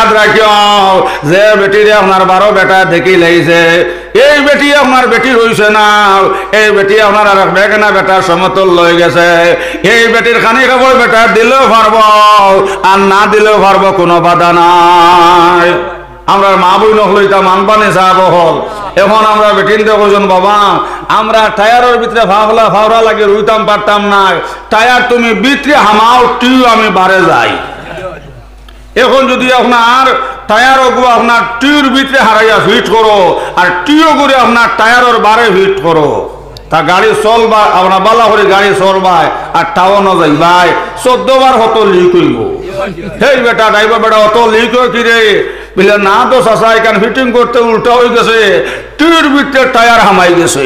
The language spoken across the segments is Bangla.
ইয়াদ রাখিও যে বেটিরে আপনার 12 বেটা দেখি লাইছে এই বেটি আপনার বেটি রইছে না এই বেটি আপনার আর বেগনা বেটা সমতল লয়ে গেছে এই বেটির খানি খবর বেটা দিলেও পারবো আর না দিলেও পারবো কোনো বাধা নাই আমরা মা বই নকলইতা মানবানে যাব হল এখন আমরা বেটিনতে কইজন বাবা আমরা টায়ারের ভিতরে ফাওরা লাগে রইতাম পারতাম না টায়ার তুমি ভিতরে হামাও টিউ আমি বারে যাই এখন যদি আপনার টায়ারও গো আপনার টিউর ভিতরে হারাইয়া ফিট করো আর টিও করে আপনার টায়ারের বারে ফিট করো তা গাড়ি চলবা আপনার বালা করে গাড়ি চলবাই আর টাউনও যাইবাই 14 বার হতো লিক হইব হেই বেটা ড্রাইভার বেটা অত লিক হয় কি রে বলে না তো চাচা এখানে ফিটিং করতে উল্টা হয়ে গেছে টিউর ভিতরে টায়ার হামাই গেছে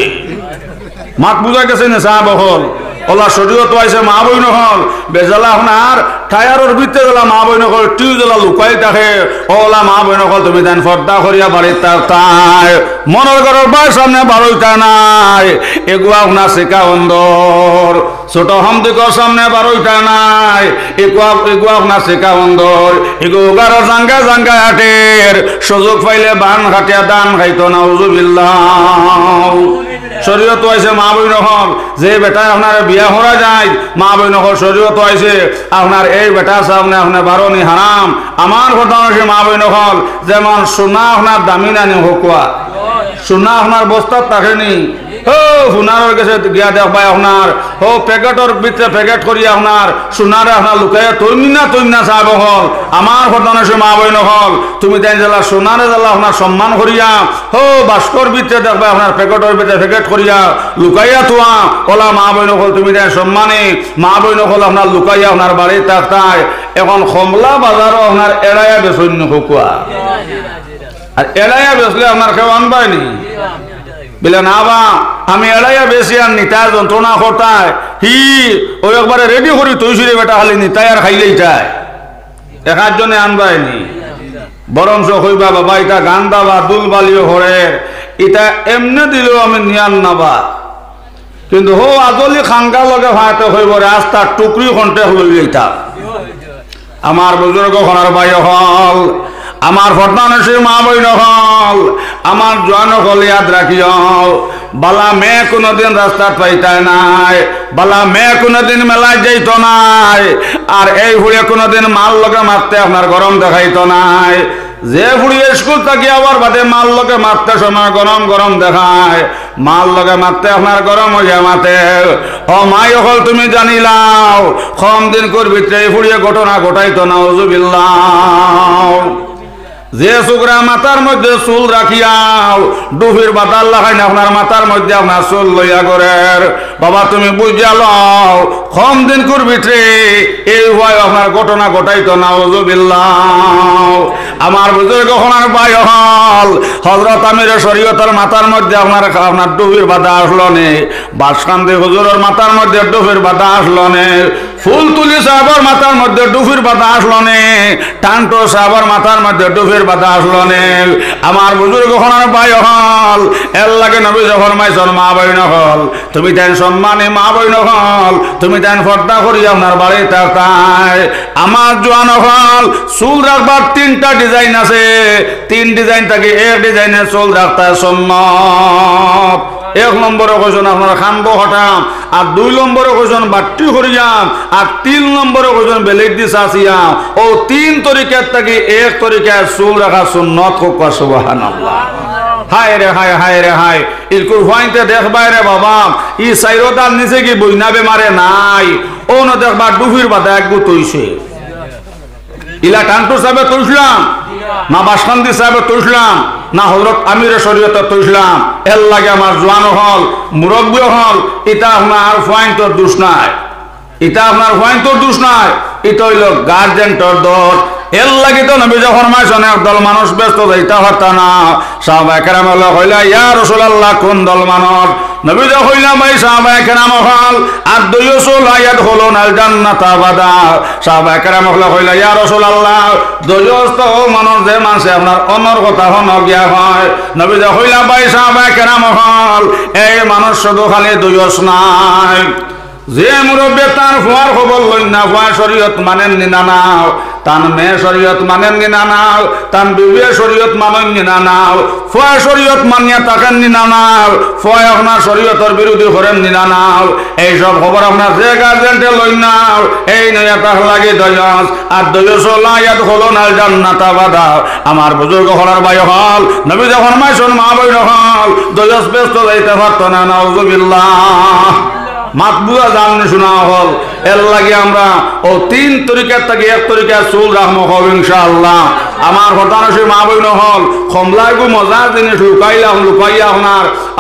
মাত বুঝা গেছে না সাহেব হল ওলা শরীয়ত আইছে মা বই নহল বেজালা আপনার টায়ারের ভিতরে গেলা মা বই নহল টিউ জ্বলা লুকাই থাকে ওলা মা বই নহল তুমি দেন পর্দা করিয়া বাড়ির তাই মনের ঘরের বাই সামনে বারোইতা নাই এগুলো আপনার শিকা অন্দর ছোট হমদিকর সামনে বারোইতা নাই এগুলো আপনার শিকা অন্দর এগুলো গারো জাঙ্গা জাঙ্গা হাটের সুযোগ পাইলে বান খাটিয়া দান খাইতো না উজুবিল্লাহ শরীয়ত আইছে মা বই নহল যে বেটা আপনার বিয়া হরা যায় মা বই নহল শরীয়ত আইছে আপনার এই বেটার সামনে আপনার বারণি হারাম আমার কথা হচ্ছে মা বই নহল যেমন সোনা আপনার দামি নানি হকুয়া সোনা আপনার বস্তার থাকেনি ও সোনার কাছে গিয়া দেখবাই আপনার ও প্যাকেটের ভিতরে প্যাকেট করি আপনার সোনারে আপনার লুকাইয়া তৈম না চাব হল আমার কথা হচ্ছে মা বই নহল তুমি তাই জ্বালা সোনারে জ্বালা আপনার সম্মান করিয়া ও বাস্কর ভিতরে দেখবা আপনার প্যাকেটের ভিতরে প্যাকেট করিয়া লুকাইয়া থোয়া ওলা মা বই নহল তুমি তাই সম্মানে মা বই নহল আপনার লুকাইয়া আপনার বাড়ির তাকতায় এখন কমলা বাজারও আপনার এড়াইয়া বেসন্য হকুয়া আর এড়াইয়া বেসলে আপনার কেউ আনবাইনি বলে না বা আমি এড়াইয়া বেশি আর নিতায় যন্ত্রণা করতায় হি ওই একবারে রেডি করি তৈরি বেটা খালি নিতায় আর খাইলেই চায় একার জন্য আনবাইনি বরঞ্চ হইবা বাবা এটা গান্দা বা দুলবালিও হরে এটা এমনি দিলেও আমি নিয়ান নাবা কিন্তু হো আজলি খাঙ্গা লগে ভাইতে হইব রাস্তার টুকরি খন্টে হইল এটা আমার বুজুর্গ খনার ভাই হল আমার ফটনানসি মা বই নহল আমার জোয়ান হল ইয়াদ রাখিও বালা মেয়ে কোনোদিন রাস্তা পাইতায় নাই বালা মেয়ে কোনোদিন মেলায় যাইতো নাই আর এই হুড়ে কোনোদিন মাল লগে মারতে আপনার গরম দেখাইতো নাই যে ফুড়িয়ে স্কুল থাকি আবার বাদে মাল লগে মারতে সময় গরম গরম দেখায় মাল লগে মারতে আপনার গরম হইয়া মাতে ও মাই হল তুমি জানিলাও কম দিন করবি ফুড়িয়ে ঘটনা ঘটাইতো না উজুবিল্লাহ যে শুকরা মাথার মধ্যে চুল রাখিয়াও ডুবির বাতাল লাগাই না আপনার মাথার মধ্যে আপনার চুল লইয়া করের বাবা তুমি বুঝা লও কম দিন করবি এই ভয় আপনার ঘটনা ঘটাইতো না উজুবিল্লাহ আমার বুজুর্গ হনার ভাই হল হযরত আমির শরীয়তের মাথার মধ্যে আপনার ডুবির বাধা আসলো নে বাসকান্দি হুজুরের মাথার মধ্যে ডুবির বাধা আসলো নে ফুল তুলি সাহাবার মাথার মধ্যে ডুবির বাধা আসলো নে টান্টো সাহাবার মাথার মধ্যে ডুবির বাধা আসলো নে আমার বুজুর্গ হনার ভাই হল এর লাগে নবী ফরমাইছেন মা বই নহল তুমি দেন সম্মানে মা বই নহল তুমি দেন পর্দা করি আপনার বাড়িতে তাই আমার জোয়ান হল চুল রাখবার 3টা ডিজাইন আছে 3 ডিজাইন থাকে এক ডিজাইনে চুল রাখতে সম্মত 1 নম্বরে কইছেন আপনার খানবো হঠাম আর 2 নম্বরে কইছেন বাট্টি করিয়াম আর 3 নম্বরে কইছেন বেলেট দি সাসিয়াম ও 3 তরিকার থেকে এক তরিকায় চুল রাখা সুন্নত হোক সুবহানাল্লাহ হায় রে হায় হায় রে হায় ইলকুর হইতে দেখবাই রে বাবা ই সাইরোদার নিচে কি বইনা বেমারে নাই ও না দেখবা ডুফির বাদা একগু তৈছে ইলা টান্টু সাহেব তৈছলাম না বাসকান্দি সাহেব তৈছলাম না হযরত আমির শরীয়ত তৈছলাম এর লাগে আমার জওয়ান হল মুরব্বী হল এটা আপনার পয়েন্টর দোষ নাই এটা আপনার পয়েন্টর দোষ নাই এটা হইল গার্জেন্টর দোষ এর লাগে তো নবী ফরমাইছেন একদল মানুষ ব্যস্ত যাইতা পারতা না সাহাবায়ে কেরাম কইলা ইয়া রাসূলুল্লাহ কোন দল মানুষ নবী কইলা ভাই সাহাবায়ে কেরাম হল আর দুইয়ুসুল আয়াত হলো নাল জান্নাত আবাদা সাহাবায়ে কেরাম কইলা ইয়া রাসূলুল্লাহ দুইয়ুস তো মানুষ যে মানুষে আপনার অনর কথা হন গিয়া হয় নবী কইলা ভাই সাহাবায়ে কেরাম হল এই মানুষ শুধু খালি দুইয়ুস নাই যে মুরব্বী তার ফুয়ার খবর লই না ফুয়া শরীয়ত মানেন নি না তান মেয়ে শরীয়ত মানেন না নাও, তান বিবিয়ে শরীয়ত মানেন না নাও, ফয় শরীয়ত মানিয়া থাকেন না নাও, ফয় আপনার শরীয়তের বিরোধী করেন না নাও, এইসব খবর আপনার যে গার্জেন্টে লই নাও, এই নয়া তাহ লাগে দয়াস আর দয়াস লায়াত হলো না জান্নাতা বাদা। আমার বুজুর্গ হলার ভাই হল নবী যখন মাইশন মা বই হল দয়াস ব্যস্ত যাইতে পারত না, নাউযুবিল্লাহ। মাতবুয়া জাননি শোনা হল এর লাগে আমরা ও 3 তরিকার থেকে 1 তরিকা চুল রাখবো হব ইনশাআল্লাহ। আমার হতানসী মা বইন হল কমলাগু মজার জিনিস লুকাইয়া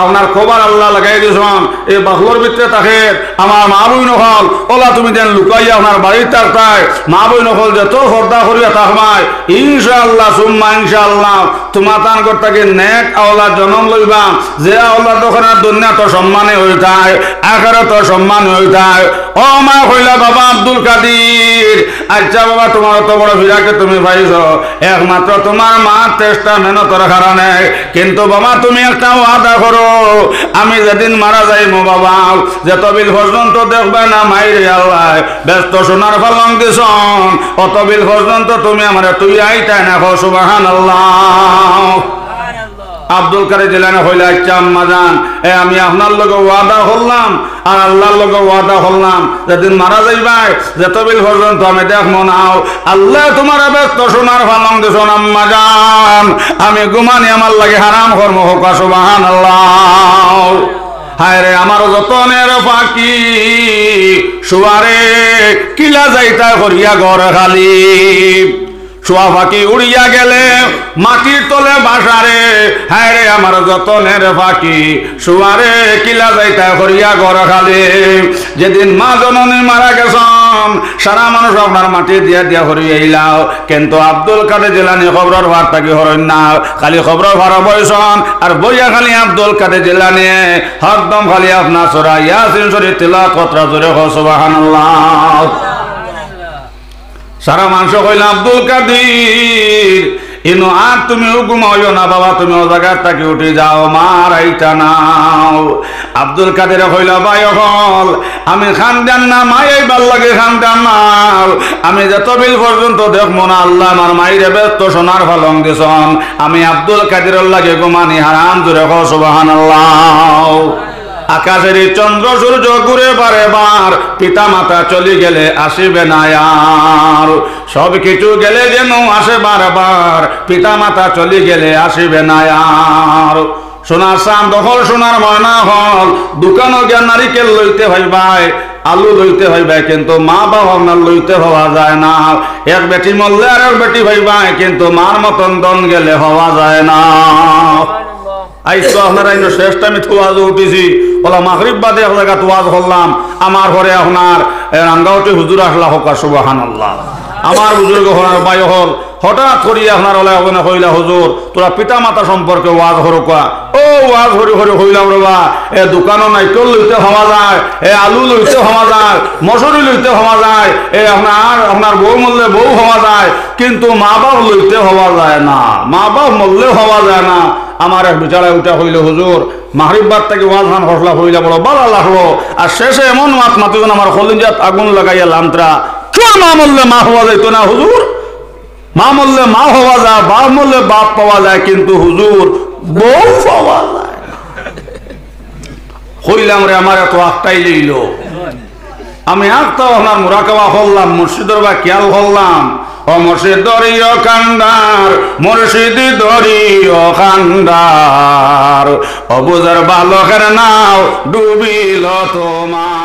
আপনার খবর আল্লাহ লাগাই দিয়েছেন এই বাহলোর ভিতরে থাকে। আমার মা বইন হল ওলা তুমি দেন লুকাইয়া আপনার বাড়ির থাকতায় মা বইন হল যে তোর হর্দা করিয়া থাকবাই ইনশাআল্লাহ সুম্মা ইনশাআল্লাহ তোমার তান করতে নেক আওলা জন্ম লইবা, যে আওলা দোকানে দুনিয়া তো সম্মানে হয়ে যায়, আখিরাত তো সম্মান হয়ে যায়। ও মা কইলা বাবা আব্দুল কাদির, আচ্ছা বাবা তোমার তো বড় ফিরাকে তুমি পাইছ একমাত্র তোমার মা চেষ্টা মেহনতের কারণে, কিন্তু বাবা তুমি একটা ওয়াদা করো আমি যেদিন মারা যাইমো বাবা যে তবিল পর্যন্ত দেখবে না মাইরে আল্লাহ ব্যস্ত সোনার ফালং দিছন অতবিল পর্যন্ত তুমি আমার তুই আইতাই না কও সুবহানাল্লাহ। আব্দুল কাদের জিলানী হইলা আচ্ছা আম্মা জান আমি আপনার লগে ওয়াদা করলাম আর আল্লাহর লগে ওয়াদা করলাম যেদিন মারা যাইবাই যে তবিল পর্যন্ত আমি দেখবো নাও আল্লাহ তোমার ব্যস্ত সোনার ফালং দিছন আম্মা জান আমি গুমানি আমার লাগে হারাম কর্ম হোক সুবহানাল্লাহ। হায় রে আমার যতনের ফাঁকি শুয়ারে কিলা যাইতা করিয়া ঘর খালি, শোয়া ফাঁকি উড়িয়া গেলে মাটির তলে বাসারে, হায় রে আমার যতনের ফাঁকি শুয়ারে কিলা যাইতা করিয়া ঘর খালি। যেদিন মা জননী মারা গেছন সারা মানুষ আপনার মাটি দিয়া দিয়া হরিয়ে আইলাও, কিন্তু আব্দুল কাদের জিলানী খবরের ভার থাকি হরণ না, খালি খবরের ভার বইছন আর বইয়া খালি আব্দুল কাদের জিলানী হরদম খালি আপনার সূরা ইয়াসিন শরীফ তিলাওয়াত কতরা জোরে কও সুবহানাল্লাহ। সারা মানুষ কইল আব্দুল কাদির ইনো আর তুমি ঘুমাইও না বাবা, তুমি ও জায়গার থেকে উঠে যাও মার আইতা নাও। আব্দুল কাদের কইল ভাই হল আমি খানদান না মাই এইবার লাগে খানদান না, আমি যতবিল পর্যন্ত দেখবো না আল্লাহ আমার মাইরে ব্যস্ত সোনার ফালং দিছন আমি আব্দুল কাদিরের লাগে ঘুমানি হারাম জোরে কও সুবহানাল্লাহ। আকাশের চন্দ্র সূর্য ঘুরে বারে বার পিতা মাতা চলে গেলে আসিবে না আর, সব কিছু গেলে যেন আসে বারবার পিতা মাতা চলে গেলে আসিবে না আর। সোনার চান দখল সোনার ময়না হল দোকানও গিয়া নারিকেল লইতে হইবাই আলু লইতে হইবাই, কিন্তু মা বাবা আপনার লইতে হওয়া যায় না। এক বেটি মরলে আর এক বেটি হইবাই, কিন্তু মার মতন দন গেলে হওয়া যায় না। আইসো আপনারা ইনো শেষ টাইমে তোয়াজ উঠেছি ওলা মাগরিব বাদে এক জায়গা তোয়াজ করলাম, আমার ঘরে আপনার রাঙ্গাউটি হুজুর আসলা হোক সুবহানাল্লাহ। আমার বুজুর্গ হওয়ার বাই হল হঠাৎ করিয়া আপনার ওলা ওখানে হইলা হুজুর তোরা পিতা মাতা সম্পর্কে ওয়াজ হরকা, ও ওয়াজ হরি হরি হইলাম রবা এ দোকানও নাইকল লইতে হওয়া যায়, এ আলু লইতে হওয়া যায়, মসুরি লইতে হওয়া যায়, এ আপনার বউ মরলে বউ হওয়া যায়, কিন্তু মা বাপ লইতে হওয়া যায় না, মা বাপ মরলে হওয়া যায় না। আমার এক বিচারে উঠা হইল হুজুর মাগরিব বাদ থেকে ওয়াজ হান হসলা হইলা বড় ভালো লাগলো, আর শেষে এমন মাত মাতিছেন আমার কলিজাত আগুন লাগাইয়া লামত্রা কেউ মা মরলে মা হওয়া যাইতো না হুজুর, মা মরলে মা হওয়া যায়, বাপ মরলে বাপ পাওয়া যায়, কিন্তু হুজুর বউ পাওয়া যায় না। হইলাম রে আমার এত আখটাই লইল, আমি আখটাও আপনার মুরাকাবা করলাম, মুর্শিদের বা খেয়াল করলাম ও মুর্শিদ দরিও কান্দার মুর্শিদ দরিও কান্দার অবুজার বালকের নাও ডুবিল তোমার।